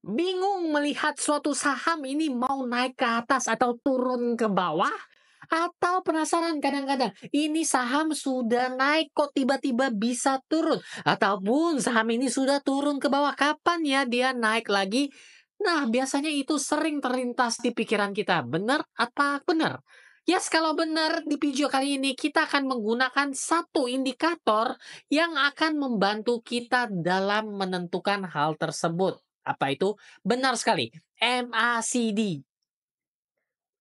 Bingung melihat suatu saham ini mau naik ke atas atau turun ke bawah? Atau penasaran kadang-kadang, ini saham sudah naik kok tiba-tiba bisa turun? Ataupun saham ini sudah turun ke bawah, kapan ya dia naik lagi? Nah, biasanya itu sering terlintas di pikiran kita. Benar apa benar? Yes, kalau benar di video kali ini kita akan menggunakan satu indikator yang akan membantu kita dalam menentukan hal tersebut. Apa itu? Benar sekali, MACD.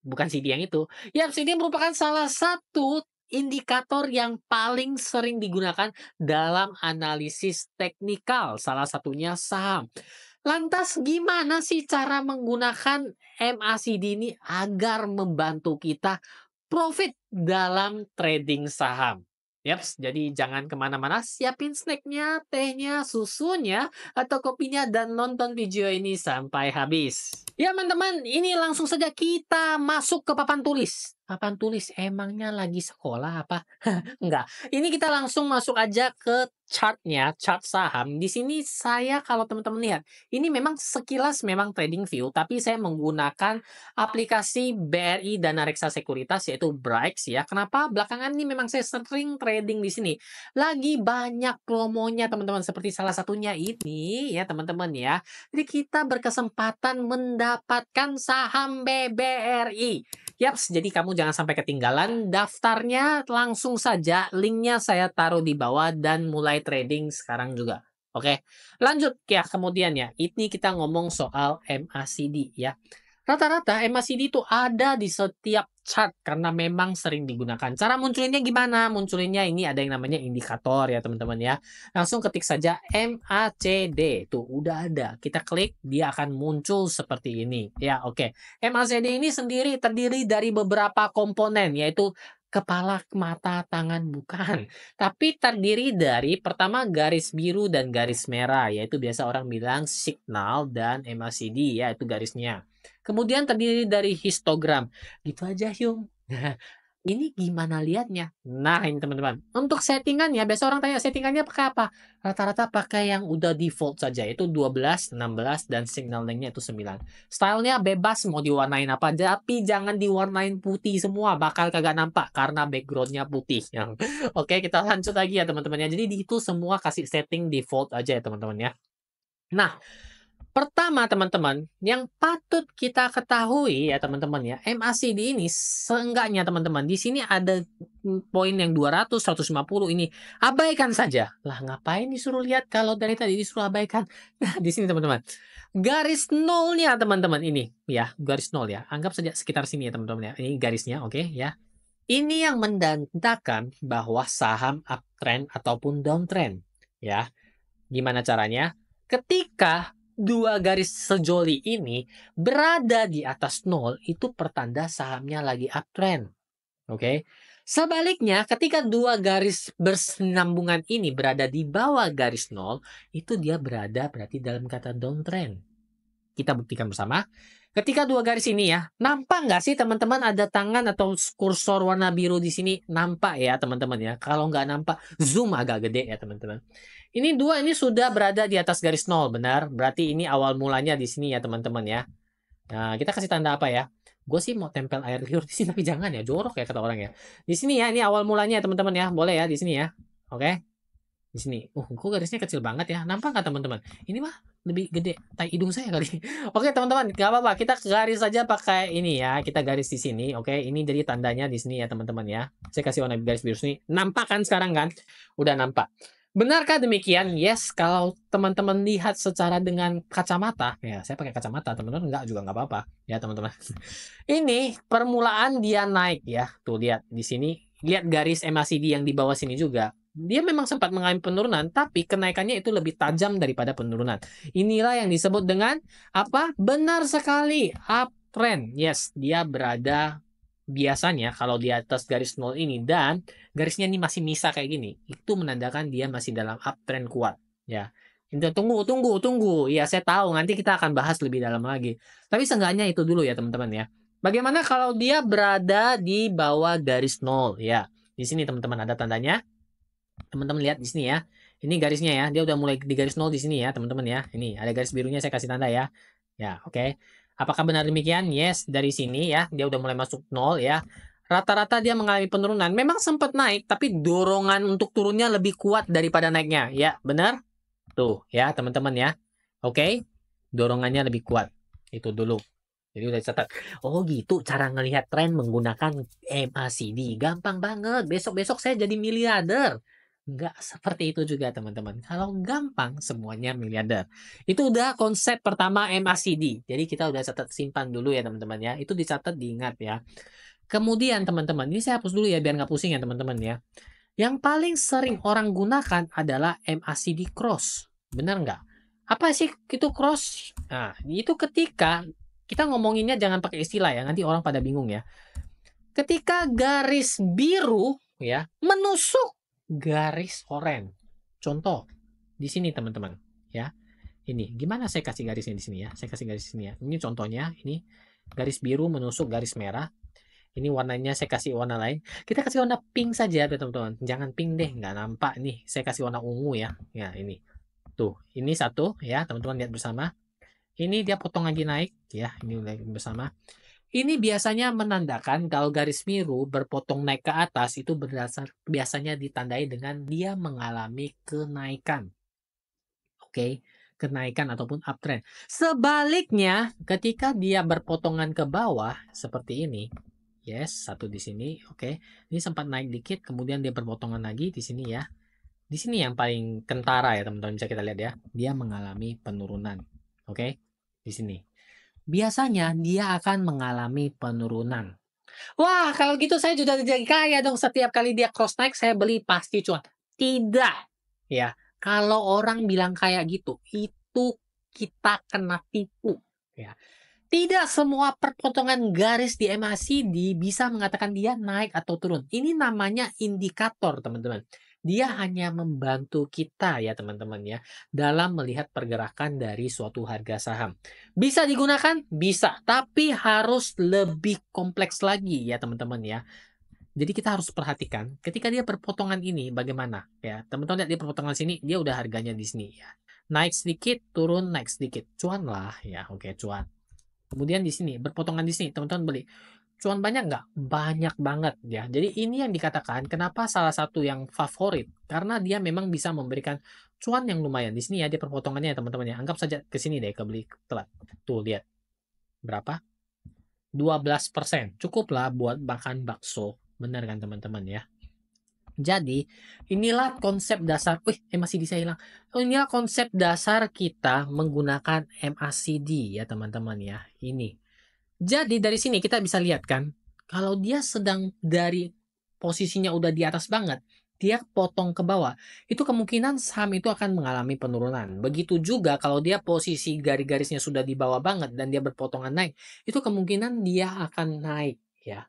Bukan CD yang itu. Yap, CD merupakan salah satu indikator yang paling sering digunakan dalam analisis teknikal, salah satunya saham. Lantas gimana sih cara menggunakan MACD ini agar membantu kita profit dalam trading saham? Yaps, jadi jangan kemana-mana, siapin snacknya, tehnya, susunya, atau kopinya, dan nonton video ini sampai habis. Ya teman-teman, ini langsung saja kita masuk ke papan tulis. Papan tulis, emangnya lagi sekolah apa? Enggak. Ini kita langsung masuk aja ke chartnya, chart saham. Di sini saya kalau teman-teman lihat, ini memang sekilas memang trading view, tapi saya menggunakan aplikasi BRI Dana Reksa Sekuritas yaitu BRIX ya. Kenapa? Belakangan ini memang saya sering trading di sini. Lagi banyak promonya teman-teman, seperti salah satunya ini ya teman-teman ya. Jadi kita berkesempatan mendapatkan saham BBRI. Yaps, jadi kamu jangan sampai ketinggalan. Daftarnya langsung saja, linknya saya taruh di bawah dan mulai trading sekarang juga. Oke, lanjut ya kemudian ya. Ini kita ngomong soal MACD ya. Rata-rata MACD itu ada di setiap chart karena memang sering digunakan. Cara munculinnya gimana? Munculinnya ini ada yang namanya indikator ya teman-teman ya. Langsung ketik saja MACD. Tuh udah ada. Kita klik, dia akan muncul seperti ini. Ya oke. MACD ini sendiri terdiri dari beberapa komponen yaitu kepala, mata, tangan, bukan. Tapi terdiri dari pertama garis biru dan garis merah, yaitu biasa orang bilang signal dan MACD ya, itu garisnya. Kemudian terdiri dari histogram. Gitu aja, Hyung. Nah, ini gimana lihatnya? Nah, ini teman-teman. Untuk settingannya, biasa orang tanya settingannya pakai apa? Rata-rata pakai yang udah default saja, itu 12, 16, dan signal lengthnya itu 9. Stylenya bebas, mau diwarnain apa, tapi jangan diwarnain putih semua, bakal kagak nampak, karena backgroundnya putih. Oke, kita lanjut lagi ya teman-teman ya. Jadi itu semua kasih setting default aja ya teman-teman ya. Nah, pertama teman-teman, yang patut kita ketahui ya teman-teman ya, MACD ini seenggaknya teman-teman, di sini ada poin yang 200, 150 ini abaikan saja. Lah ngapain disuruh lihat kalau dari tadi disuruh abaikan? Nah, di sini teman-teman. Garis nolnya teman-teman ini ya, garis nol ya. Anggap saja sekitar sini ya teman-teman ya. Ini garisnya, oke ya. Ini yang menandakan bahwa saham uptrend ataupun downtrend ya. Gimana caranya? Ketika dua garis sejoli ini berada di atas nol, itu pertanda sahamnya lagi uptrend. Oke. Sebaliknya, ketika dua garis bersinambungan ini berada di bawah garis nol, itu dia berada berarti dalam kata downtrend. Kita buktikan bersama. Ketika dua garis ini ya, nampak nggak sih teman-teman ada tangan atau kursor warna biru di sini? Nampak ya teman-teman ya. Kalau nggak nampak, zoom agak gede ya teman-teman. Ini dua ini sudah berada di atas garis nol, benar? Berarti ini awal mulanya di sini ya teman-teman ya. Nah, kita kasih tanda apa ya? Gue sih mau tempel air liur di sini, tapi jangan ya, jorok ya kata orang ya. Di sini ya, ini awal mulanya ya teman-teman ya. Boleh ya di sini ya. Oke. Di sini. Kok garisnya kecil banget ya. Nampak nggak teman-teman? Ini mah lebih gede tai hidung saya kali. Oke, teman-teman, nggak apa-apa. Kita garis saja pakai ini ya. Kita garis di sini. Oke, ini jadi tandanya di sini ya, teman-teman ya. Saya kasih warna garis biru sini. Nampak kan sekarang kan? Udah nampak. Benarkah demikian? Yes, kalau teman-teman lihat secara dengan kacamata, ya saya pakai kacamata, teman-teman enggak juga nggak apa-apa, ya teman-teman. Ini permulaan dia naik ya, tuh lihat di sini, lihat garis MACD yang di bawah sini juga. Dia memang sempat mengalami penurunan, tapi kenaikannya itu lebih tajam daripada penurunan. Inilah yang disebut dengan apa? Benar sekali, uptrend. Yes, dia berada biasanya kalau di atas garis nol ini dan garisnya ini masih misah kayak gini, itu menandakan dia masih dalam uptrend kuat ya. Tunggu. Ya, saya tahu nanti kita akan bahas lebih dalam lagi. Tapi seenggaknya itu dulu ya teman-teman ya. Bagaimana kalau dia berada di bawah garis nol ya? Di sini teman-teman ada tandanya. Teman-teman lihat di sini ya. Ini garisnya ya, dia udah mulai di garis 0 di sini ya, teman-teman ya. Ini ada garis birunya saya kasih tanda ya. Ya, oke. Apakah benar demikian? Yes, dari sini ya, dia udah mulai masuk 0 ya. Rata-rata dia mengalami penurunan. Memang sempat naik, tapi dorongan untuk turunnya lebih kuat daripada naiknya. Ya, benar? Tuh ya, teman-teman ya. Oke. Dorongannya lebih kuat. Itu dulu. Jadi udah catat. Oh gitu cara ngelihat tren menggunakan MACD. Gampang banget. Besok-besok saya jadi miliarder. Enggak seperti itu juga teman-teman. Kalau gampang semuanya miliarder. Itu udah konsep pertama MACD. Jadi kita udah catat simpan dulu ya teman-teman ya. Itu dicatat diingat ya. Kemudian teman-teman, ini saya hapus dulu ya biar nggak pusing ya teman-teman ya. Yang paling sering orang gunakan adalah MACD cross. Benar nggak? Apa sih itu cross? Nah, itu ketika kita ngomonginnya jangan pakai istilah ya, nanti orang pada bingung ya. Ketika garis biru ya menusuk garis oranye. Contoh di sini teman-teman ya. Ini gimana saya kasih garisnya di sini ya? Saya kasih garis di sini ya. Ini contohnya, ini garis biru menusuk garis merah. Ini warnanya saya kasih warna lain. Kita kasih warna pink saja teman-teman. Jangan pink deh, nggak nampak nih. Saya kasih warna ungu ya. Ya ini. Tuh, ini satu ya teman-teman lihat bersama. Ini dia potong lagi naik ya. Ini lihat bersama. Ini biasanya menandakan kalau garis biru berpotong naik ke atas itu biasanya ditandai dengan dia mengalami kenaikan. Oke, kenaikan ataupun uptrend. Sebaliknya, ketika dia berpotongan ke bawah seperti ini, yes, satu di sini, oke. Ini sempat naik dikit, kemudian dia berpotongan lagi di sini ya. Di sini yang paling kentara ya teman-teman, bisa kita lihat ya. Dia mengalami penurunan, oke. Di sini. Biasanya dia akan mengalami penurunan. Wah, kalau gitu saya sudah jadi kaya dong. Setiap kali dia cross naik, saya beli pasti cuan. Tidak. Ya, kalau orang bilang kayak gitu, itu kita kena tipu. Ya. Tidak semua perpotongan garis di MACD bisa mengatakan dia naik atau turun. Ini namanya indikator, teman-teman. Dia hanya membantu kita ya, teman-teman ya, dalam melihat pergerakan dari suatu harga saham. Bisa digunakan? Bisa, tapi harus lebih kompleks lagi ya, teman-teman ya. Jadi kita harus perhatikan ketika dia perpotongan ini bagaimana ya. Teman-teman lihat di perpotongan sini, dia udah harganya di sini ya. Naik sedikit, turun, naik sedikit. Cuan lah ya. Oke, cuan. Kemudian di sini, berpotongan di sini, teman-teman beli. Cuan banyak nggak? Banyak banget ya. Jadi ini yang dikatakan kenapa salah satu yang favorit. Karena dia memang bisa memberikan cuan yang lumayan. Di sini ya, dia perpotongannya ya teman-teman ya. Anggap saja ke sini deh, kebeli telat. Tuh, lihat. Berapa? 12%. Cukup lah buat makan bakso. Benar kan teman-teman ya? Jadi, inilah konsep dasar, masih bisa hilang. Inilah konsep dasar kita menggunakan MACD ya teman-teman ya. Ini. Jadi dari sini kita bisa lihat kan, kalau dia sedang dari posisinya udah di atas banget, dia potong ke bawah, itu kemungkinan saham itu akan mengalami penurunan. Begitu juga kalau dia posisi garis-garisnya sudah di bawah banget dan dia berpotongan naik, itu kemungkinan dia akan naik ya.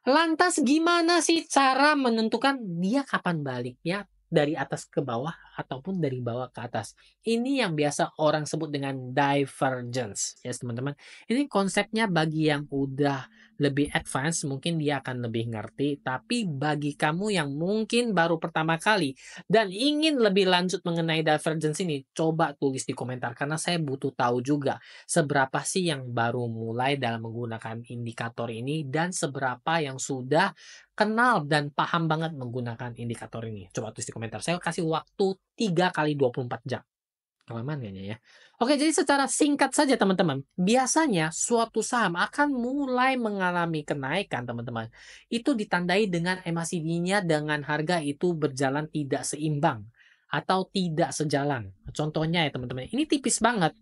Lantas gimana sih cara menentukan dia kapan baliknya dari atas ke bawah ataupun dari bawah ke atas? Ini yang biasa orang sebut dengan divergence. Ya, teman-teman. Ini konsepnya bagi yang udah lebih advance mungkin dia akan lebih ngerti, tapi bagi kamu yang mungkin baru pertama kali dan ingin lebih lanjut mengenai divergence ini, coba tulis di komentar karena saya butuh tahu juga seberapa sih yang baru mulai dalam menggunakan indikator ini dan seberapa yang sudah kenal dan paham banget menggunakan indikator ini. Coba tulis di komentar. Saya kasih waktu 3 kali 24 jam. Kelamaan kayaknya ya. Oke, jadi secara singkat saja teman-teman. Biasanya suatu saham akan mulai mengalami kenaikan teman-teman. Itu ditandai dengan MACD-nya dengan harga itu berjalan tidak seimbang atau tidak sejalan. Contohnya ya teman-teman, ini tipis banget.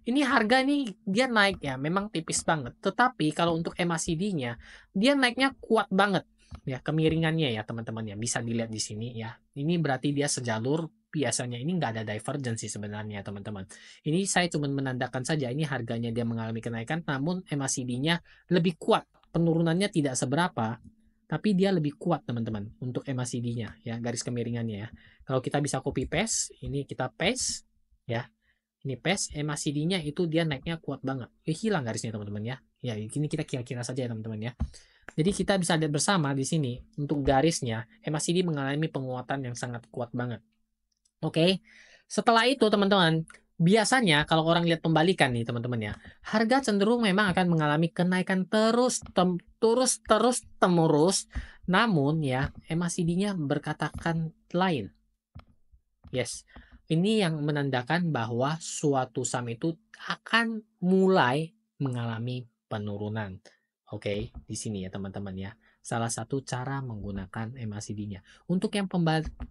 Ini harga nih dia naik ya, memang tipis banget. Tetapi kalau untuk MACD-nya, dia naiknya kuat banget ya, kemiringannya ya teman-teman ya. Bisa dilihat di sini ya. Ini berarti dia sejalur. Biasanya ini nggak ada divergensi sebenarnya teman-teman. Ini saya cuma menandakan saja ini harganya dia mengalami kenaikan, namun MACD-nya lebih kuat. Penurunannya tidak seberapa, tapi dia lebih kuat teman-teman untuk MACD-nya ya, garis kemiringannya ya. Kalau kita bisa copy paste, ini kita paste ya. Ini paste, MACD-nya itu dia naiknya kuat banget. Hilang garisnya teman-teman ya. Ya, ini kita kira-kira saja ya teman-teman ya. Jadi kita bisa lihat bersama di sini untuk garisnya MACD mengalami penguatan yang sangat kuat banget. Oke. Setelah itu teman-teman, biasanya kalau orang lihat pembalikan nih teman-teman ya, harga cenderung memang akan mengalami kenaikan terus temurus, namun ya MACD-nya berkatakan lain. Yes. Ini yang menandakan bahwa suatu saham itu akan mulai mengalami penurunan. Oke, di sini ya teman-teman ya. Salah satu cara menggunakan MACD-nya. Untuk yang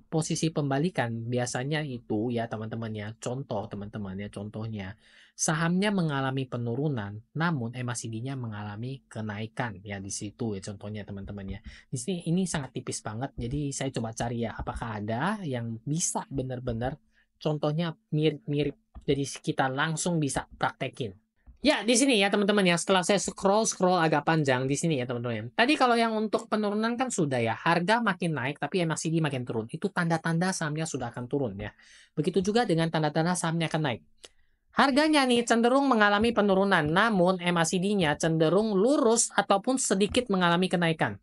posisi pembalikan biasanya itu ya teman-teman ya. Contoh teman-teman ya, contohnya sahamnya mengalami penurunan, namun MACD-nya mengalami kenaikan ya di situ ya contohnya teman-teman ya. Di sini ini sangat tipis banget. Jadi saya coba cari ya apakah ada yang bisa benar-benar contohnya mirip-mirip. Jadi kita langsung bisa praktekin. Ya, di sini ya teman-teman ya. Setelah saya scroll agak panjang di sini ya teman-teman. Tadi kalau yang untuk penurunan kan sudah ya. Harga makin naik tapi MACD makin turun. Itu tanda-tanda sahamnya sudah akan turun ya. Begitu juga dengan tanda-tanda sahamnya akan naik. Harganya nih cenderung mengalami penurunan, namun MACD-nya cenderung lurus ataupun sedikit mengalami kenaikan.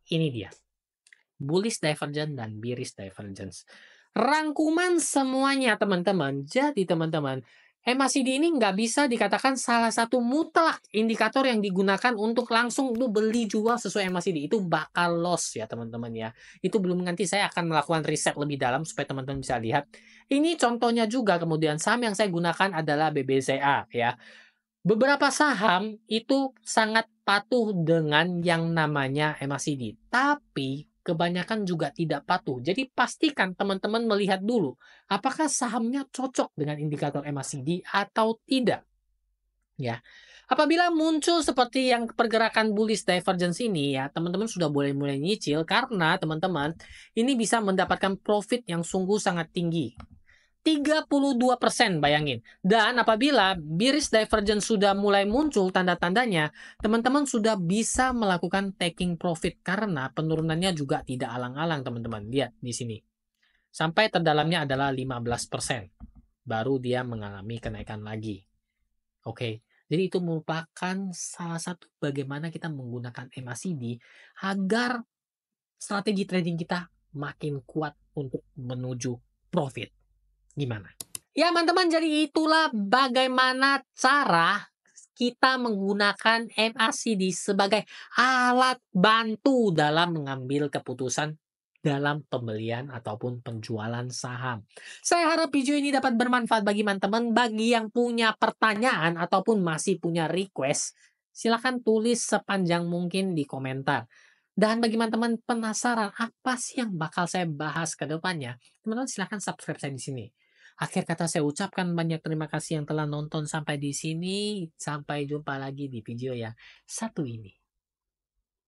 Ini dia. Bullish divergence dan bearish divergence. Rangkuman semuanya teman-teman. Jadi teman-teman, MACD ini nggak bisa dikatakan salah satu mutlak indikator yang digunakan untuk langsung lu beli jual sesuai MACD. Itu bakal loss ya teman-teman ya. Itu belum nanti saya akan melakukan riset lebih dalam supaya teman-teman bisa lihat. Ini contohnya juga kemudian saham yang saya gunakan adalah BBCA ya. Beberapa saham itu sangat patuh dengan yang namanya MACD, tapi kebanyakan juga tidak patuh. Jadi pastikan teman-teman melihat dulu apakah sahamnya cocok dengan indikator MACD atau tidak, ya. Apabila muncul seperti yang pergerakan bullish divergence ini ya, teman-teman sudah boleh mulai nyicil karena teman-teman ini bisa mendapatkan profit yang sungguh sangat tinggi. 32% bayangin. Dan apabila bearish divergence sudah mulai muncul tanda-tandanya, teman-teman sudah bisa melakukan taking profit karena penurunannya juga tidak alang-alang teman-teman. Lihat di sini. Sampai terdalamnya adalah 15%. Baru dia mengalami kenaikan lagi. Oke. Jadi itu merupakan salah satu bagaimana kita menggunakan MACD agar strategi trading kita makin kuat untuk menuju profit. Gimana? Ya, teman-teman, jadi itulah bagaimana cara kita menggunakan MACD sebagai alat bantu dalam mengambil keputusan dalam pembelian ataupun penjualan saham. Saya harap video ini dapat bermanfaat bagi teman-teman. Bagi yang punya pertanyaan ataupun masih punya request, silakan tulis sepanjang mungkin di komentar. Dan bagi teman-teman penasaran apa sih yang bakal saya bahas ke depannya, teman-teman silakan subscribe saya di sini. Akhir kata saya ucapkan banyak terima kasih yang telah nonton sampai di sini. Sampai jumpa lagi di video yang satu ini.